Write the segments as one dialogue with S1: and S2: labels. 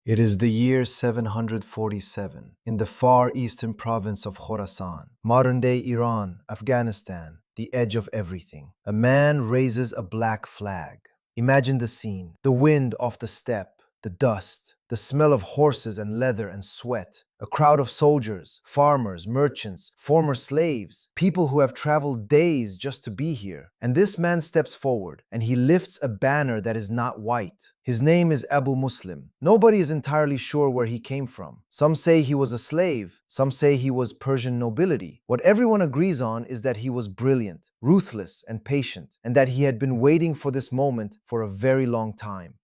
S1: It is the year 747 in the far eastern province of Khorasan, modern-day Iran, Afghanistan, the edge of everything. A man raises a black flag. Imagine the scene: the wind off the steppe, the dust, the smell of horses and leather and sweat, a crowd of soldiers, farmers, merchants, former slaves, people who have traveled days just to be here. And this man steps forward, and he lifts a banner that is not white. His name is Abu Muslim. Nobody is entirely sure where he came from. Some say he was a slave, some say he was Persian nobility. What everyone agrees on is that he was brilliant, ruthless, and patient, and that he had been waiting for this moment for a very long time.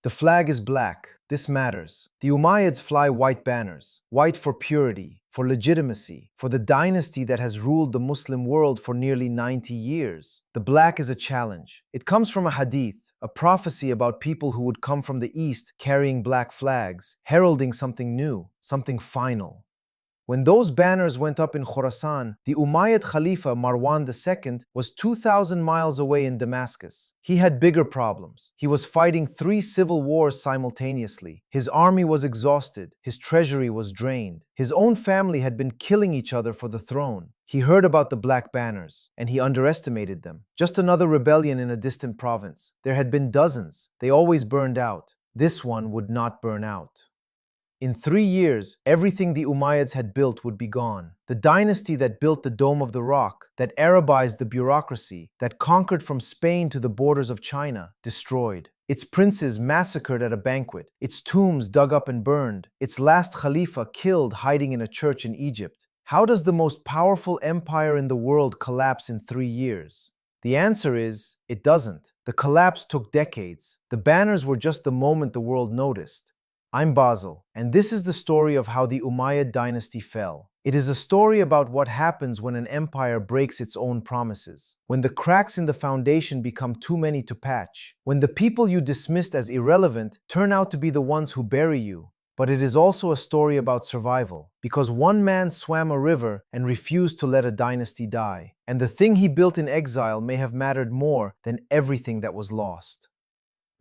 S1: The flag is black. This matters. The Umayyads fly white banners, white for purity, for legitimacy, for the dynasty that has ruled the Muslim world for nearly 90 years. The black is a challenge. It comes from a hadith, a prophecy about people who would come from the east carrying black flags, heralding something new, something final. When those banners went up in Khorasan, the Umayyad Khalifa Marwan II was 2,000 miles away in Damascus. He had bigger problems. He was fighting 3 civil wars simultaneously. His army was exhausted. His treasury was drained. His own family had been killing each other for the throne. He heard about the black banners, and he underestimated them. Just another rebellion in a distant province. There had been dozens. They always burned out. This one would not burn out. In 3 years, everything the Umayyads had built would be gone. The dynasty that built the Dome of the Rock, that Arabized the bureaucracy, that conquered from Spain to the borders of China, destroyed. Its princes massacred at a banquet, its tombs dug up and burned, its last khalifa killed hiding in a church in Egypt. How does the most powerful empire in the world collapse in 3 years? The answer is, it doesn't. The collapse took decades. The banners were just the moment the world noticed. I'm Basil, and this is the story of how the Umayyad Dynasty fell. It is a story about what happens when an empire breaks its own promises, when the cracks in the foundation become too many to patch, when the people you dismissed as irrelevant turn out to be the ones who bury you. But it is also a story about survival, because one man swam a river and refused to let a dynasty die, and the thing he built in exile may have mattered more than everything that was lost.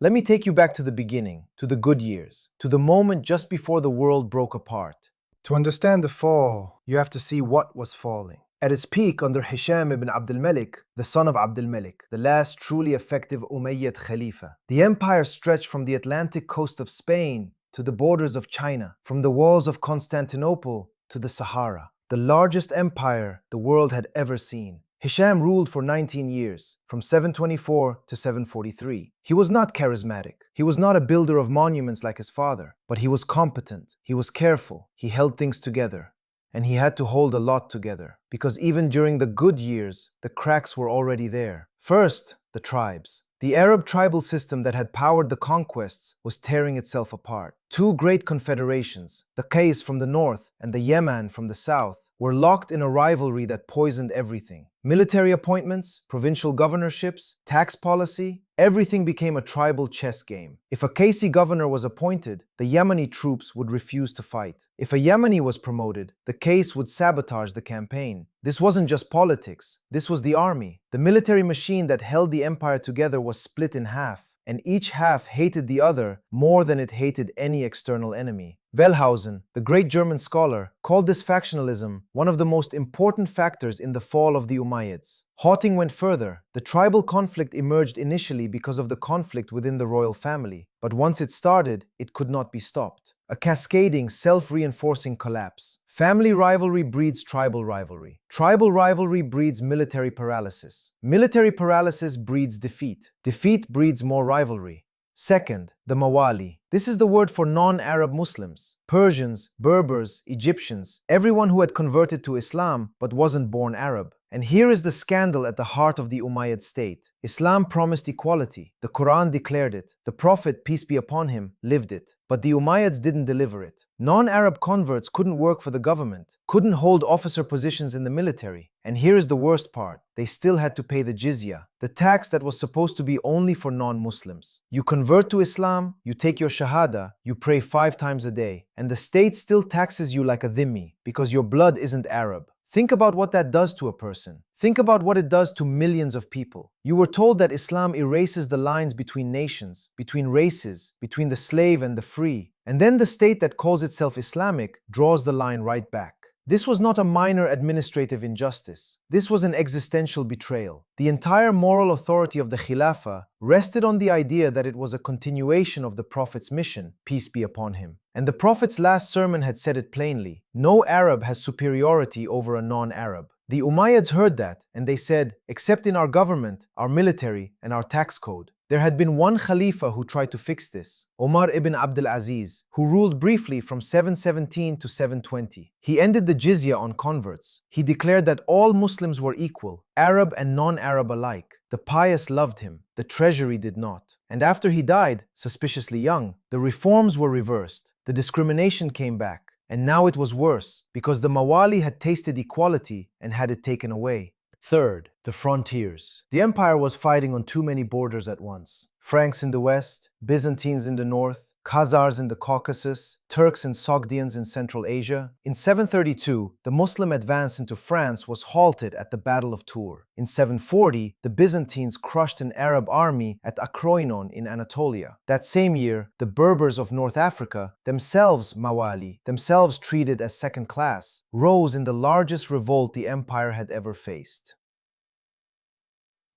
S1: Let me take you back to the beginning, to the good years, to the moment just before the world broke apart. To understand the fall, you have to see what was falling. At its peak under Hisham ibn Abd al-Malik, the son of Abd al-Malik, the last truly effective Umayyad Khalifa, the empire stretched from the Atlantic coast of Spain to the borders of China, from the walls of Constantinople to the Sahara, the largest empire the world had ever seen. Hisham ruled for 19 years, from 724 to 743. He was not charismatic. He was not a builder of monuments like his father, but he was competent. He was careful. He held things together. And he had to hold a lot together, because even during the good years, the cracks were already there. First, the tribes. The Arab tribal system that had powered the conquests was tearing itself apart. 2 great confederations, the Qais from the north and the Yemen from the south, were locked in a rivalry that poisoned everything. Military appointments, provincial governorships, tax policy, everything became a tribal chess game. If a Qaisi governor was appointed, the Yemeni troops would refuse to fight. If a Yemeni was promoted, the Qais would sabotage the campaign. This wasn't just politics, this was the army. The military machine that held the empire together was split in half, and each half hated the other more than it hated any external enemy. Wellhausen, the great German scholar, called this factionalism one of the most important factors in the fall of the Umayyads. Hawting went further. The tribal conflict emerged initially because of the conflict within the royal family, but once it started, it could not be stopped. A cascading, self-reinforcing collapse. Family rivalry breeds tribal rivalry. Tribal rivalry breeds military paralysis. Military paralysis breeds defeat. Defeat breeds more rivalry. Second, the Mawali. This is the word for non-Arab Muslims. Persians, Berbers, Egyptians, everyone who had converted to Islam but wasn't born Arab. And here is the scandal at the heart of the Umayyad state. Islam promised equality. The Quran declared it. The Prophet, peace be upon him, lived it. But the Umayyads didn't deliver it. Non-Arab converts couldn't work for the government, couldn't hold officer positions in the military. And here is the worst part. They still had to pay the jizya, the tax that was supposed to be only for non-Muslims. You convert to Islam, you take your shahada, you pray 5 times a day, and the state still taxes you like a dhimmi because your blood isn't Arab. Think about what that does to a person. Think about what it does to millions of people. You were told that Islam erases the lines between nations, between races, between the slave and the free. And then the state that calls itself Islamic draws the line right back. This was not a minor administrative injustice. This was an existential betrayal. The entire moral authority of the Khilafah rested on the idea that it was a continuation of the Prophet's mission, peace be upon him. And the Prophet's last sermon had said it plainly: no Arab has superiority over a non-Arab. The Umayyads heard that, and they said, except in our government, our military, and our tax code. There had been one Khalifa who tried to fix this, Omar ibn Abdul Aziz, who ruled briefly from 717 to 720. He ended the jizya on converts. He declared that all Muslims were equal, Arab and non-Arab alike. The pious loved him, the treasury did not. And after he died, suspiciously young, the reforms were reversed. The discrimination came back. And now it was worse, because the Mawali had tasted equality and had it taken away. Third, the frontiers. The empire was fighting on too many borders at once. Franks in the west, Byzantines in the north, Khazars in the Caucasus, Turks and Sogdians in Central Asia. In 732, the Muslim advance into France was halted at the Battle of Tours. In 740, the Byzantines crushed an Arab army at Akroinon in Anatolia. That same year, the Berbers of North Africa, themselves Mawali, themselves treated as second class, rose in the largest revolt the empire had ever faced.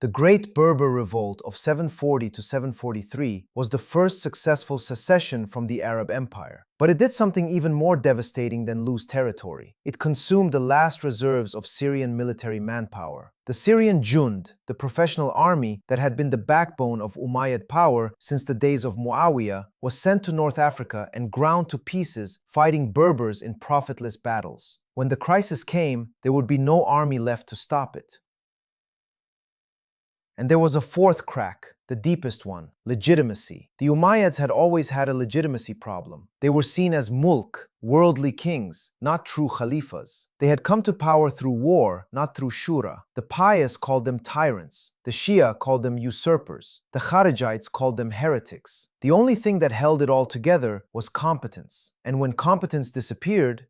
S1: The Great Berber Revolt of 740 to 743 was the first successful secession from the Arab Empire. But it did something even more devastating than lose territory. It consumed the last reserves of Syrian military manpower. The Syrian Jund, the professional army that had been the backbone of Umayyad power since the days of Muawiyah, was sent to North Africa and ground to pieces fighting Berbers in profitless battles. When the crisis came, there would be no army left to stop it. And there was a fourth crack, the deepest one: legitimacy. The Umayyads had always had a legitimacy problem. They were seen as mulk, worldly kings, not true khalifas. They had come to power through war, not through shura. The pious called them tyrants. The Shia called them usurpers. The Kharijites called them heretics. The only thing that held it all together was competence. And when competence disappeared,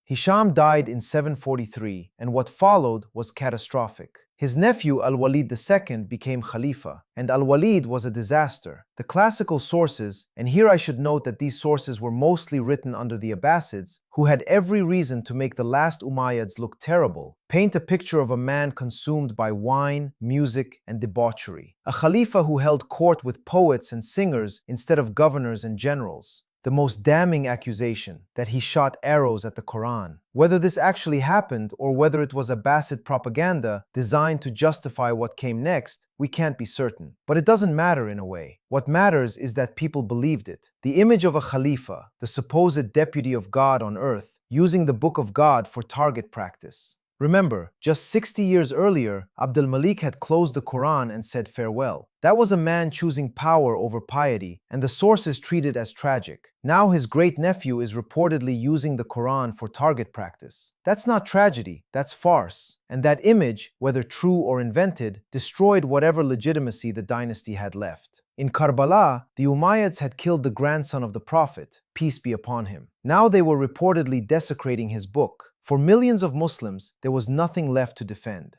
S1: Hisham died in 743, and what followed was catastrophic. His nephew Al-Walid II became Khalifa, and Al-Walid was a disaster. The classical sources, and here I should note that these sources were mostly written under the Abbasids, who had every reason to make the last Umayyads look terrible, paint a picture of a man consumed by wine, music, and debauchery. A Khalifa who held court with poets and singers instead of governors and generals. The most damning accusation, that he shot arrows at the Quran. Whether this actually happened or whether it was Abbasid propaganda designed to justify what came next, we can't be certain. But it doesn't matter in a way. What matters is that people believed it. The image of a Khalifa, the supposed deputy of God on earth, using the Book of God for target practice. Remember, just 60 years earlier, Abdul Malik had closed the Quran and said farewell. That was a man choosing power over piety, and the sources treat it as tragic. Now his great-nephew is reportedly using the Quran for target practice. That's not tragedy, that's farce. And that image, whether true or invented, destroyed whatever legitimacy the dynasty had left. In Karbala, the Umayyads had killed the grandson of the Prophet, peace be upon him. Now they were reportedly desecrating his book. For millions of Muslims, there was nothing left to defend.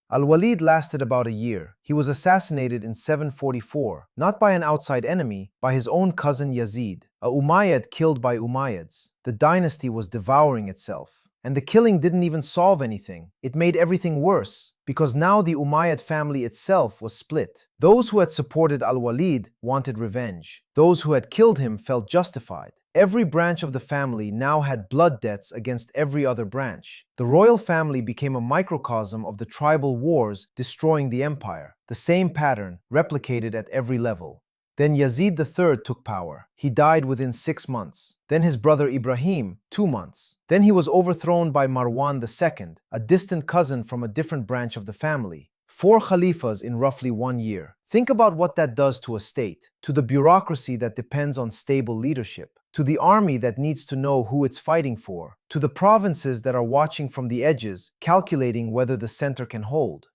S1: Al-Walid lasted about a year. He was assassinated in 744, not by an outside enemy, by his own cousin Yazid, a Umayyad killed by Umayyads. The dynasty was devouring itself. And the killing didn't even solve anything. It made everything worse, because now the Umayyad family itself was split. Those who had supported Al-Walid wanted revenge. Those who had killed him felt justified. Every branch of the family now had blood debts against every other branch. The royal family became a microcosm of the tribal wars destroying the empire. The same pattern, replicated at every level. Then Yazid III took power. He died within 6 months. Then his brother Ibrahim, 2 months. Then he was overthrown by Marwan II, a distant cousin from a different branch of the family. 4 Khalifas in roughly 1 year. Think about what that does to a state, to the bureaucracy that depends on stable leadership, to the army that needs to know who it's fighting for, to the provinces that are watching from the edges, calculating whether the center can hold.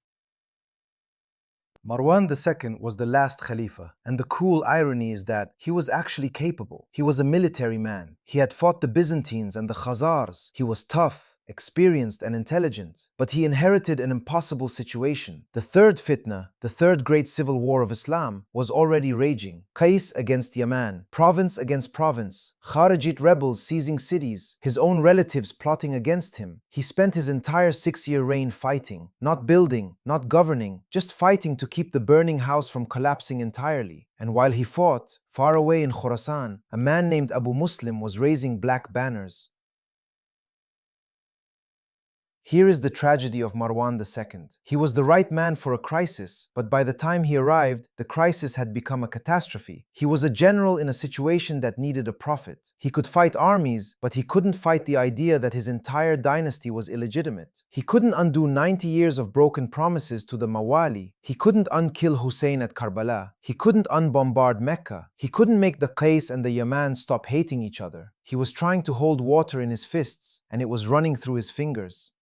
S1: Marwan II was the last Khalifa, and the cool irony is that he was actually capable. He was a military man. He had fought the Byzantines and the Khazars. He was tough. experienced, and intelligent. But he inherited an impossible situation. The third fitna, the third great civil war of Islam, was already raging. Qais against Yaman, province against province, Kharijite rebels seizing cities, his own relatives plotting against him. He spent his entire 6-year reign fighting, not building, not governing, just fighting to keep the burning house from collapsing entirely. And while he fought, far away in Khorasan, a man named Abu Muslim was raising black banners. Here is the tragedy of Marwan II. He was the right man for a crisis, but by the time he arrived, the crisis had become a catastrophe. He was a general in a situation that needed a prophet. He could fight armies, but he couldn't fight the idea that his entire dynasty was illegitimate. He couldn't undo 90 years of broken promises to the Mawali. He couldn't unkill Hussein at Karbala. He couldn't unbombard Mecca. He couldn't make the Qais and the Yaman stop hating each other. He was trying to hold water in his fists, and it was running through his fingers.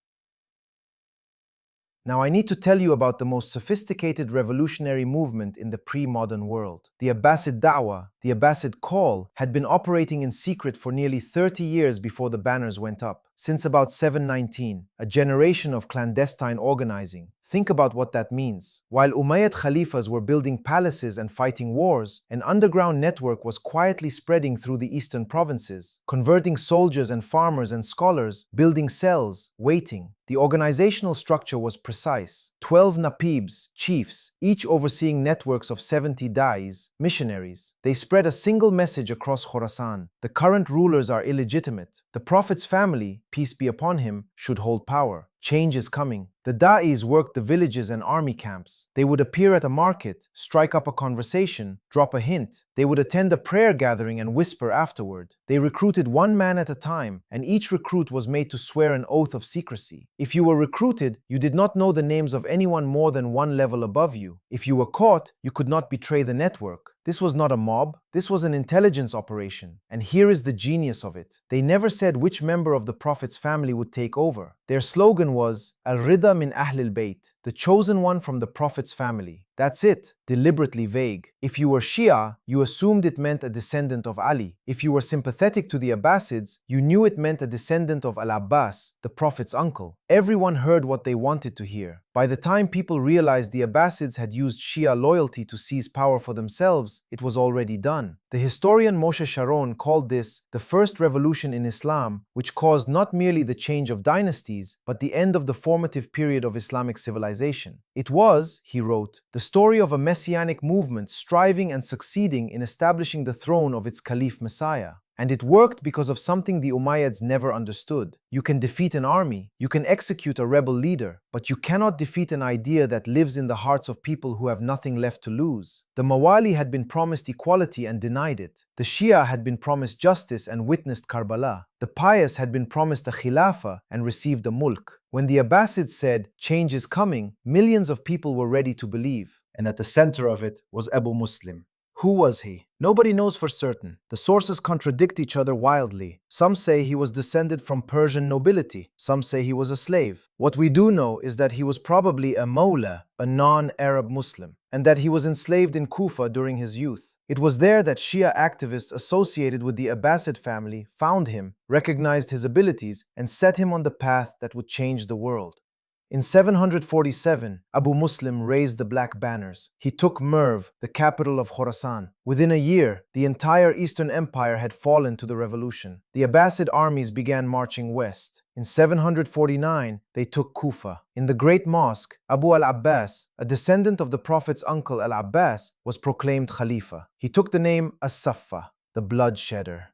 S1: Now I need to tell you about the most sophisticated revolutionary movement in the pre-modern world. The Abbasid Da'wah, the Abbasid call, had been operating in secret for nearly 30 years before the banners went up. Since about 719, a generation of clandestine organizing. Think about what that means. While Umayyad khalifas were building palaces and fighting wars, an underground network was quietly spreading through the eastern provinces, converting soldiers and farmers and scholars, building cells, waiting. The organizational structure was precise. 12 naqibs, chiefs, each overseeing networks of 70 da'is, missionaries. They spread a single message across Khorasan. The current rulers are illegitimate. The Prophet's family, peace be upon him, should hold power. Change is coming. The da'is worked the villages and army camps. They would appear at a market, strike up a conversation, drop a hint. They would attend a prayer gathering and whisper afterward. They recruited one man at a time, and each recruit was made to swear an oath of secrecy. If you were recruited, you did not know the names of anyone more than one level above you. If you were caught, you could not betray the network. This was not a mob, this was an intelligence operation. And here is the genius of it. They never said which member of the Prophet's family would take over. Their slogan was, Al-Rida min Ahlil Bayt, the chosen one from the Prophet's family. That's it, deliberately vague. If you were Shia, you assumed it meant a descendant of Ali. If you were sympathetic to the Abbasids, you knew it meant a descendant of Al-Abbas, the Prophet's uncle. Everyone heard what they wanted to hear. By the time people realized the Abbasids had used Shia loyalty to seize power for themselves, it was already done. The historian Moshe Sharon called this the first revolution in Islam, which caused not merely the change of dynasties, but the end of the formative period of Islamic civilization. It was, he wrote, the story of a messianic movement striving and succeeding in establishing the throne of its Caliph Messiah. And it worked because of something the Umayyads never understood. You can defeat an army, you can execute a rebel leader, but you cannot defeat an idea that lives in the hearts of people who have nothing left to lose. The Mawali had been promised equality and denied it. The Shia had been promised justice and witnessed Karbala. The pious had been promised a khilafah and received a mulk. When the Abbasids said, change is coming, millions of people were ready to believe. And at the center of it was Abu Muslim. Who was he? Nobody knows for certain. The sources contradict each other wildly. Some say he was descended from Persian nobility. Some say he was a slave. What we do know is that he was probably a mawla, a non-Arab Muslim, and that he was enslaved in Kufa during his youth. It was there that Shia activists associated with the Abbasid family found him, recognized his abilities, and set him on the path that would change the world. In 747, Abu Muslim raised the black banners. He took Merv, the capital of Khorasan. Within a year, the entire Eastern Empire had fallen to the revolution. The Abbasid armies began marching west. In 749, they took Kufa. In the Great Mosque, Abu al-Abbas, a descendant of the Prophet's uncle al-Abbas, was proclaimed Khalifa. He took the name As-Saffa, the bloodshedder.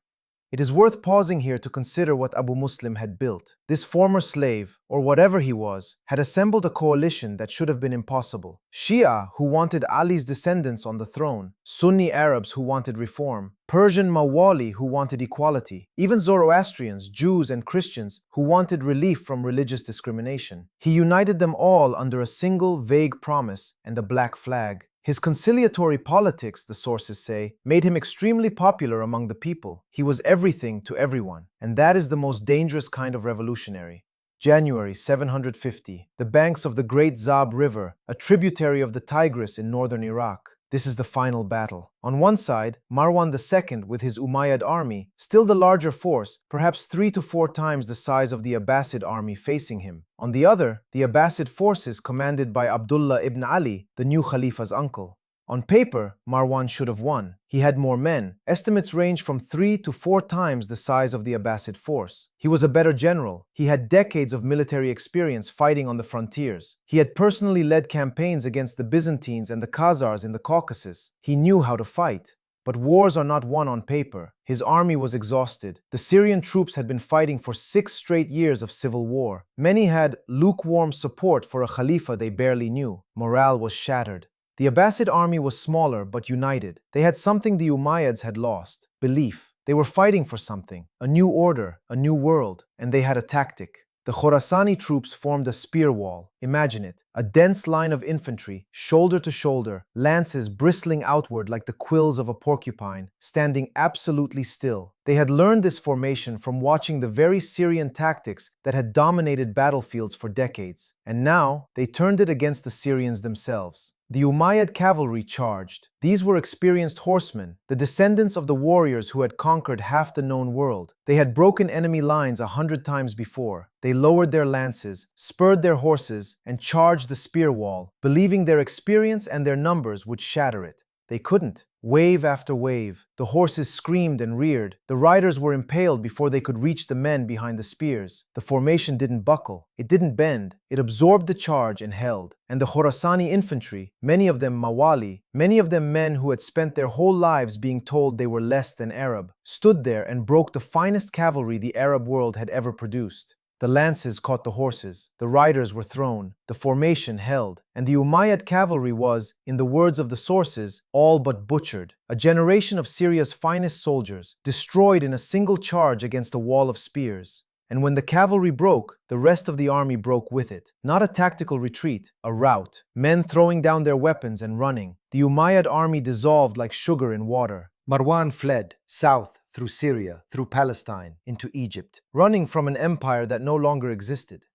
S1: It is worth pausing here to consider what Abu Muslim had built. This former slave, or whatever he was, had assembled a coalition that should have been impossible. Shia, who wanted Ali's descendants on the throne, Sunni Arabs who wanted reform, Persian Mawali who wanted equality, even Zoroastrians, Jews, and Christians who wanted relief from religious discrimination. He united them all under a single vague promise and a black flag. His conciliatory politics, the sources say, made him extremely popular among the people. He was everything to everyone, and that is the most dangerous kind of revolutionary. January 750, the banks of the Great Zab River, a tributary of the Tigris in northern Iraq. This is the final battle. On one side, Marwan II with his Umayyad army, still the larger force, perhaps 3 to 4 times the size of the Abbasid army facing him. On the other, the Abbasid forces commanded by Abdullah ibn Ali, the new Khalifa's uncle. On paper, Marwan should have won. He had more men. Estimates range from 3 to 4 times the size of the Abbasid force. He was a better general. He had decades of military experience fighting on the frontiers. He had personally led campaigns against the Byzantines and the Khazars in the Caucasus. He knew how to fight. But wars are not won on paper. His army was exhausted. The Syrian troops had been fighting for 6 straight years of civil war. Many had lukewarm support for a Khalifa they barely knew. Morale was shattered. The Abbasid army was smaller but united. They had something the Umayyads had lost: belief. They were fighting for something, a new order, a new world, and they had a tactic. The Khorasani troops formed a spear wall. Imagine it, a dense line of infantry, shoulder to shoulder, lances bristling outward like the quills of a porcupine, standing absolutely still. They had learned this formation from watching the very Syrian tactics that had dominated battlefields for decades, and now they turned it against the Syrians themselves. The Umayyad cavalry charged. These were experienced horsemen, the descendants of the warriors who had conquered half the known world. They had broken enemy lines 100 times before. They lowered their lances, spurred their horses, and charged the spear wall, believing their experience and their numbers would shatter it. They couldn't. Wave after wave, the horses screamed and reared. The riders were impaled before they could reach the men behind the spears. The formation didn't buckle. It didn't bend. It absorbed the charge and held. And the Khorasani infantry, many of them Mawali, many of them men who had spent their whole lives being told they were less than Arab, stood there and broke the finest cavalry the Arab world had ever produced. The lances caught the horses, the riders were thrown, the formation held, and the Umayyad cavalry was, in the words of the sources, all but butchered. A generation of Syria's finest soldiers, destroyed in a single charge against a wall of spears. And when the cavalry broke, the rest of the army broke with it. Not a tactical retreat, a rout. Men throwing down their weapons and running. The Umayyad army dissolved like sugar in water. Marwan fled south, through Syria, through Palestine, into Egypt, running from an empire that no longer existed.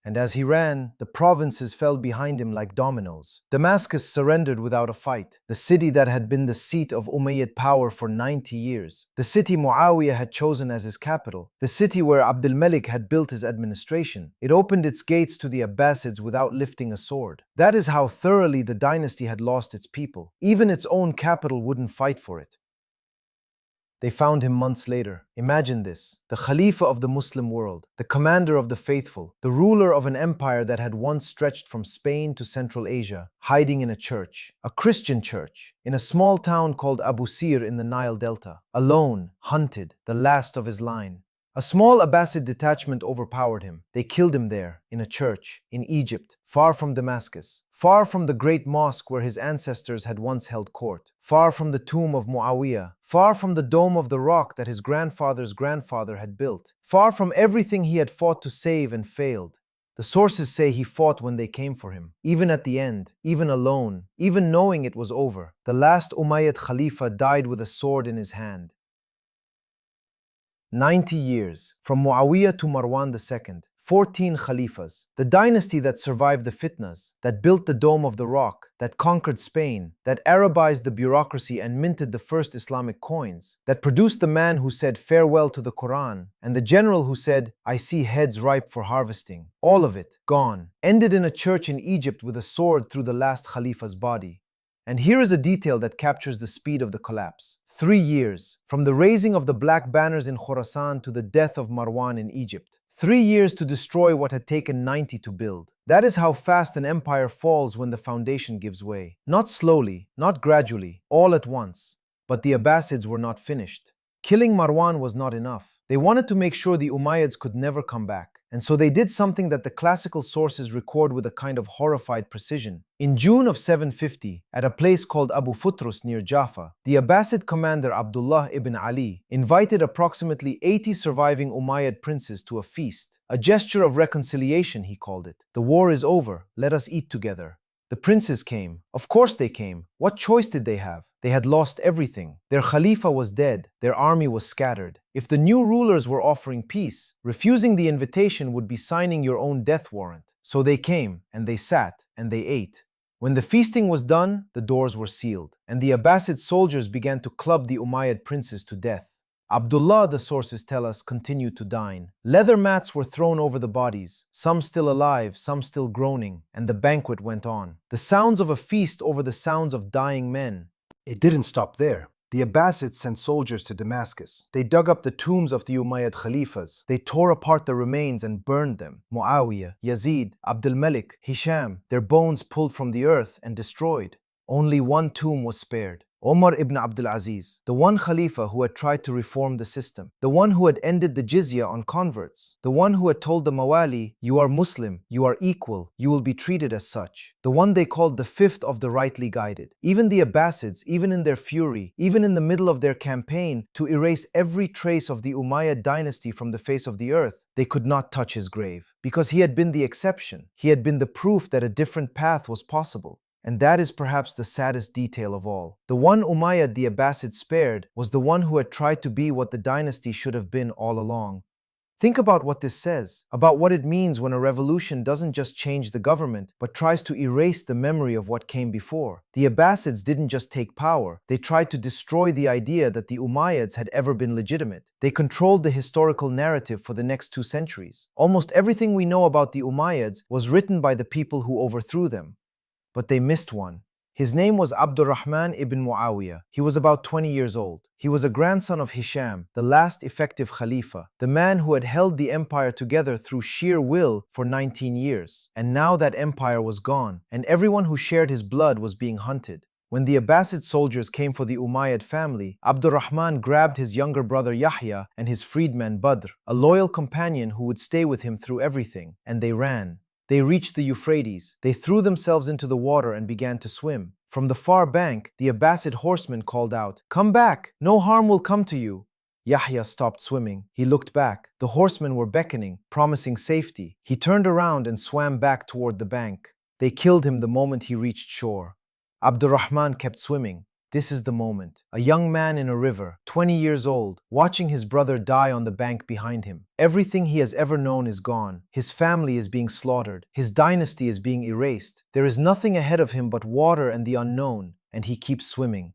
S1: And as he ran, the provinces fell behind him like dominoes. Damascus surrendered without a fight, the city that had been the seat of Umayyad power for 90 years, the city Muawiyah had chosen as his capital, the city where Abdul Malik had built his administration. It opened its gates to the Abbasids without lifting a sword. That is how thoroughly the dynasty had lost its people. Even its own capital wouldn't fight for it. They found him months later. Imagine this: the Khalifa of the Muslim world, the commander of the faithful, the ruler of an empire that had once stretched from Spain to Central Asia, hiding in a church, a Christian church, in a small town called Abu Sir in the Nile Delta, alone, hunted, the last of his line. A small Abbasid detachment overpowered him. They killed him there, in a church, in Egypt, far from Damascus, far from the great mosque where his ancestors had once held court, far from the tomb of Muawiyah, far from the dome of the rock that his grandfather's grandfather had built, far from everything he had fought to save and failed. The sources say he fought when they came for him, even at the end, even alone, even knowing it was over. The last Umayyad Khalifa died with a sword in his hand. 90 years, from Muawiyah to Marwan II, 14 Khalifas, the dynasty that survived the fitnas, that built the Dome of the Rock, that conquered Spain, that Arabized the bureaucracy and minted the first Islamic coins, that produced the man who said farewell to the Quran, and the general who said, "I see heads ripe for harvesting." All of it, gone, ended in a church in Egypt with a sword through the last Khalifa's body. And here is a detail that captures the speed of the collapse. 3 years, from the raising of the black banners in Khorasan to the death of Marwan in Egypt. 3 years to destroy what had taken 90 to build. That is how fast an empire falls when the foundation gives way. Not slowly, not gradually, all at once. But the Abbasids were not finished. Killing Marwan was not enough. They wanted to make sure the Umayyads could never come back. And so they did something that the classical sources record with a kind of horrified precision. In June of 750, at a place called Abu Futrus near Jaffa, the Abbasid commander Abdullah ibn Ali invited approximately 80 surviving Umayyad princes to a feast. A gesture of reconciliation, he called it. The war is over, let us eat together. The princes came. Of course they came. What choice did they have? They had lost everything. Their Khalifa was dead. Their army was scattered. If the new rulers were offering peace, refusing the invitation would be signing your own death warrant. So they came, and they sat, and they ate. When the feasting was done, the doors were sealed, and the Abbasid soldiers began to club the Umayyad princes to death. Abdullah, the sources tell us, continued to dine. Leather mats were thrown over the bodies, some still alive, some still groaning, and the banquet went on. The sounds of a feast over the sounds of dying men.
S2: It didn't stop there. The Abbasids sent soldiers to Damascus. They dug up the tombs of the Umayyad khalifas. They tore apart the remains and burned them. Muawiyah, Yazid, Abdul Malik, Hisham, their bones pulled from the earth and destroyed. Only one tomb was spared. Omar ibn Abdul Aziz, the one Khalifa who had tried to reform the system, the one who had ended the jizya on converts, the one who had told the Mawali, "You are Muslim, you are equal, you will be treated as such," the one they called the fifth of the rightly guided. Even the Abbasids, even in their fury, even in the middle of their campaign to erase every trace of the Umayyad dynasty from the face of the earth, they could not touch his grave, because he had been the exception. He had been the proof that a different path was possible. And that is perhaps the saddest detail of all. The one Umayyad the Abbasid spared was the one who had tried to be what the dynasty should have been all along. Think about what this says, about what it means when a revolution doesn't just change the government, but tries to erase the memory of what came before. The Abbasids didn't just take power, they tried to destroy the idea that the Umayyads had ever been legitimate. They controlled the historical narrative for the next 2 centuries. Almost everything we know about the Umayyads was written by the people who overthrew them. But they missed one. His name was Abdurrahman ibn Muawiyah. He was about 20 years old. He was a grandson of Hisham, the last effective Khalifa, the man who had held the empire together through sheer will for 19 years. And now that empire was gone, and everyone who shared his blood was being hunted. When the Abbasid soldiers came for the Umayyad family, Abdurrahman grabbed his younger brother Yahya and his freedman Badr, a loyal companion who would stay with him through everything, and they ran. They reached the Euphrates. They threw themselves into the water and began to swim. From the far bank, the Abbasid horsemen called out, "Come back! No harm will come to you!" Yahya stopped swimming. He looked back. The horsemen were beckoning, promising safety. He turned around and swam back toward the bank. They killed him the moment he reached shore. Abdurrahman kept swimming. This is the moment. A young man in a river, 20 years old, watching his brother die on the bank behind him. Everything he has ever known is gone. His family is being slaughtered. His dynasty is being erased. There is nothing ahead of him but water and the unknown, and he keeps swimming.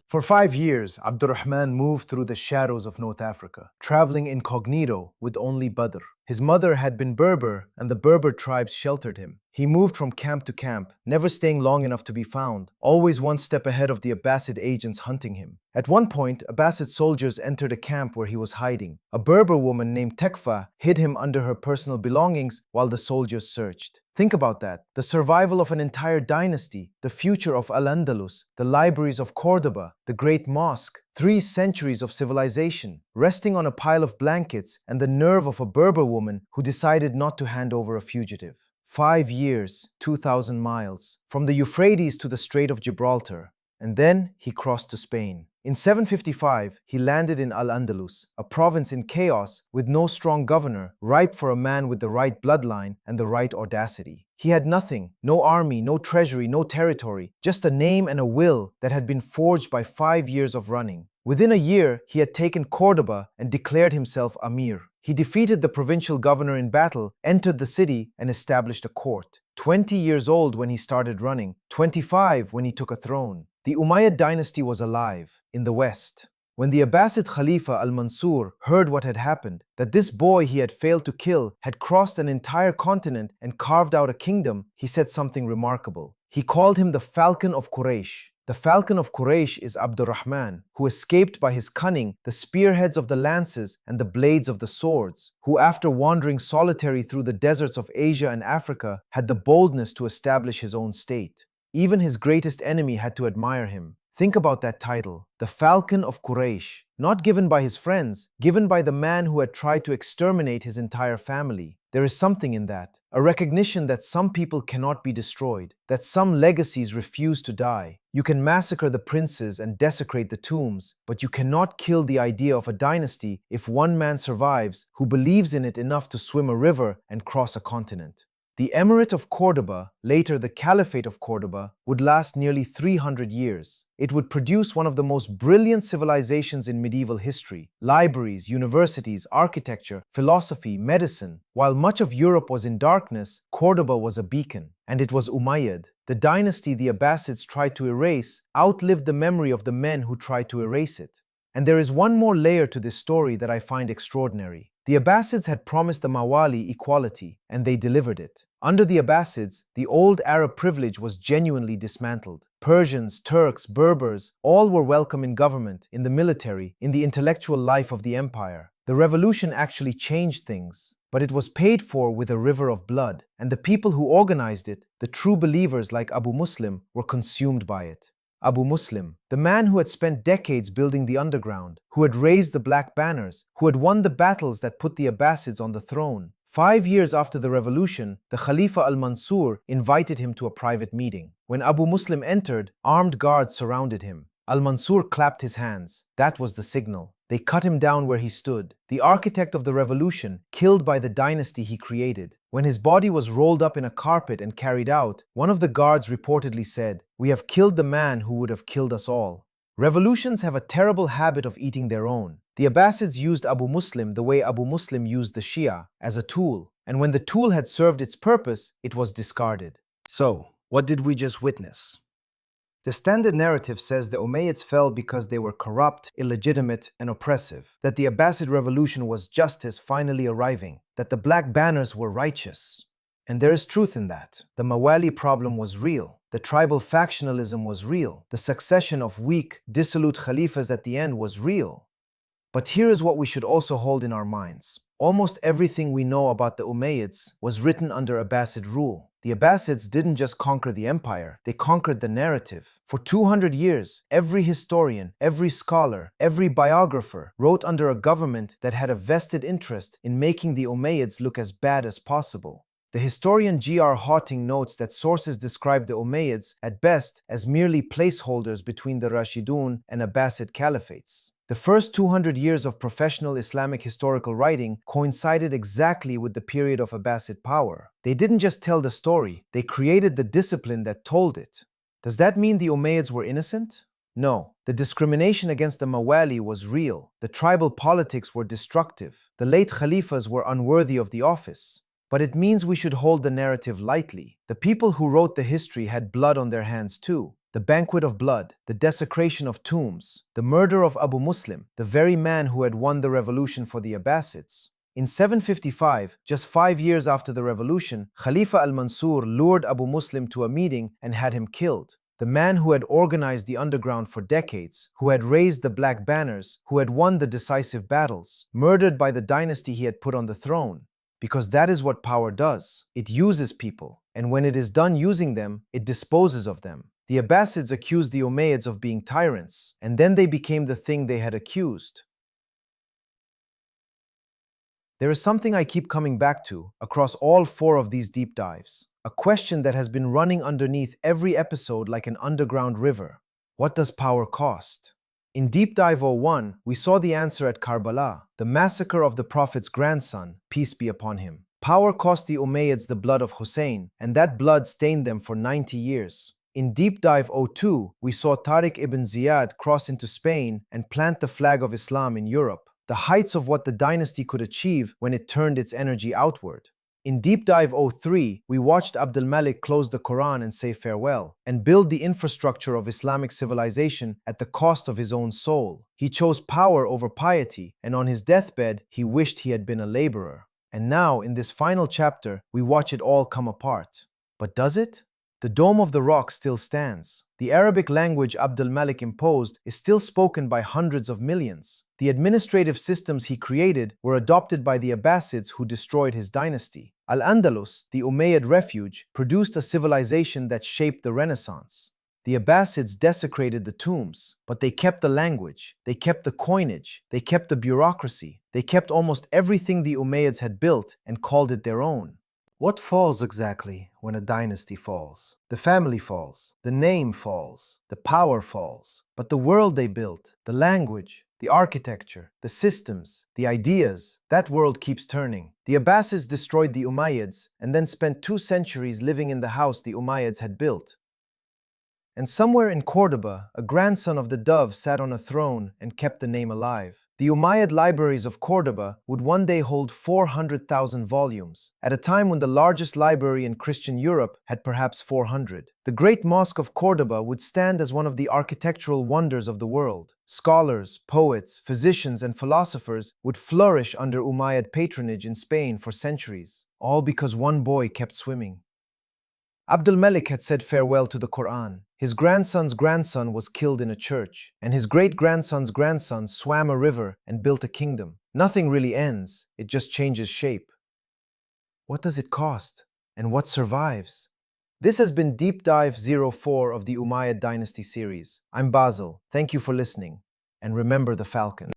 S2: For 5 years, Abdurrahman moved through the shadows of North Africa, traveling incognito with only Badr. His mother had been Berber, and the Berber tribes sheltered him. He moved from camp to camp, never staying long enough to be found, always one step ahead of the Abbasid agents hunting him. At one point, Abbasid soldiers entered a camp where he was hiding. A Berber woman named Tekfa hid him under her personal belongings while the soldiers searched. Think about that. The survival of an entire dynasty, the future of Al-Andalus, the libraries of Cordoba, the Great Mosque, 3 centuries of civilization, resting on a pile of blankets, and the nerve of a Berber woman who decided not to hand over a fugitive. 5 years, 2,000 miles, from the Euphrates to the Strait of Gibraltar, and then he crossed to Spain. In 755, he landed in Al-Andalus, a province in chaos with no strong governor, ripe for a man with the right bloodline and the right audacity. He had nothing, no army, no treasury, no territory, just a name and a will that had been forged by 5 years of running. Within a year, he had taken Cordoba and declared himself Amir. He defeated the provincial governor in battle, entered the city, and established a court. 20 years old when he started running, 25 when he took a throne. The Umayyad dynasty was alive in the west. When the Abbasid Khalifa al-Mansur heard what had happened, that this boy he had failed to kill had crossed an entire continent and carved out a kingdom, he said something remarkable. He called him the Falcon of Quraysh. The Falcon of Quraysh is Abdurrahman, who escaped by his cunning the spearheads of the lances and the blades of the swords, who after wandering solitary through the deserts of Asia and Africa had the boldness to establish his own state. Even his greatest enemy had to admire him. Think about that title, the Falcon of Quraysh, not given by his friends, given by the man who had tried to exterminate his entire family. There is something in that, a recognition that some people cannot be destroyed, that some legacies refuse to die. You can massacre the princes and desecrate the tombs, but you cannot kill the idea of a dynasty if one man survives who believes in it enough to swim a river and cross a continent. The Emirate of Cordoba, later the Caliphate of Cordoba, would last nearly 300 years. It would produce one of the most brilliant civilizations in medieval history: libraries, universities, architecture, philosophy, medicine. While much of Europe was in darkness, Cordoba was a beacon. And it was Umayyad, the dynasty the Abbasids tried to erase, outlived the memory of the men who tried to erase it. And there is one more layer to this story that I find extraordinary. The Abbasids had promised the Mawali equality, and they delivered it. Under the Abbasids, the old Arab privilege was genuinely dismantled. Persians, Turks, Berbers, all were welcome in government, in the military, in the intellectual life of the empire. The revolution actually changed things, but it was paid for with a river of blood, and the people who organized it, the true believers like Abu Muslim, were consumed by it. Abu Muslim, the man who had spent decades building the underground, who had raised the black banners, who had won the battles that put the Abbasids on the throne. 5 years after the revolution, the Khalifa al-Mansur invited him to a private meeting. When Abu Muslim entered, armed guards surrounded him. Al-Mansur clapped his hands. That was the signal. They cut him down where he stood, the architect of the revolution, killed by the dynasty he created. When his body was rolled up in a carpet and carried out, one of the guards reportedly said, "We have killed the man who would have killed us all." Revolutions have a terrible habit of eating their own. The Abbasids used Abu Muslim the way Abu Muslim used the Shia, as a tool, and when the tool had served its purpose, it was discarded. So, what did we just witness? The standard narrative says the Umayyads fell because they were corrupt, illegitimate, and oppressive, that the Abbasid revolution was justice finally arriving, that the black banners were righteous. And there is truth in that. The Mawali problem was real. The tribal factionalism was real. The succession of weak, dissolute khalifas at the end was real. But here is what we should also hold in our minds. Almost everything we know about the Umayyads was written under Abbasid rule. The Abbasids didn't just conquer the empire, they conquered the narrative. For 200 years, every historian, every scholar, every biographer wrote under a government that had a vested interest in making the Umayyads look as bad as possible. The historian G.R. Hawting notes that sources describe the Umayyads at best as merely placeholders between the Rashidun and Abbasid caliphates. The first 200 years of professional Islamic historical writing coincided exactly with the period of Abbasid power. They didn't just tell the story, they created the discipline that told it. Does that mean the Umayyads were innocent? No. The discrimination against the Mawali was real. The tribal politics were destructive. The late Khalifas were unworthy of the office. But it means we should hold the narrative lightly. The people who wrote the history had blood on their hands too. The Banquet of Blood, the desecration of tombs, the murder of Abu Muslim, the very man who had won the revolution for the Abbasids. In 755, just 5 years after the revolution, Khalifa al-Mansur lured Abu Muslim to a meeting and had him killed. The man who had organized the underground for decades, who had raised the black banners, who had won the decisive battles, murdered by the dynasty he had put on the throne. Because that is what power does. It uses people, and when it is done using them, it disposes of them. The Abbasids accused the Umayyads of being tyrants, and then they became the thing they had accused. There is something I keep coming back to across all 4 of these deep dives, a question that has been running underneath every episode like an underground river. What does power cost? In Deep Dive 01, we saw the answer at Karbala, the massacre of the Prophet's grandson, peace be upon him. Power cost the Umayyads the blood of Hussein, and that blood stained them for 90 years. In Deep Dive 02, we saw Tariq ibn Ziyad cross into Spain and plant the flag of Islam in Europe, the heights of what the dynasty could achieve when it turned its energy outward. In Deep Dive 03, we watched Abdul Malik close the Quran and say farewell, and build the infrastructure of Islamic civilization at the cost of his own soul. He chose power over piety, and on his deathbed, he wished he had been a laborer. And now, in this final chapter, we watch it all come apart. But does it? The Dome of the Rock still stands. The Arabic language Abdul Malik imposed is still spoken by hundreds of millions. The administrative systems he created were adopted by the Abbasids who destroyed his dynasty. Al-Andalus, the Umayyad refuge, produced a civilization that shaped the Renaissance. The Abbasids desecrated the tombs, but they kept the language, they kept the coinage, they kept the bureaucracy, they kept almost everything the Umayyads had built and called it their own. What falls exactly when a dynasty falls? The family falls, the name falls, the power falls, but the world they built, the language, The architecture, the systems, the ideas, that world keeps turning. The Abbasids destroyed the Umayyads and then spent 2 centuries living in the house the Umayyads had built. And somewhere in Cordoba, a grandson of the dove sat on a throne and kept the name alive. The Umayyad libraries of Cordoba would one day hold 400,000 volumes, at a time when the largest library in Christian Europe had perhaps 400. The Great Mosque of Cordoba would stand as one of the architectural wonders of the world. Scholars, poets, physicians, and philosophers would flourish under Umayyad patronage in Spain for centuries, all because one boy kept swimming. Abdul Malik had said farewell to the Quran. His grandson's grandson was killed in a church, and his great-grandson's grandson swam a river and built a kingdom. Nothing really ends, it just changes shape. What does it cost? And what survives? This has been Deep Dive 04 of the Umayyad Dynasty series. I'm Basil. Thank you for listening. And remember the falcon.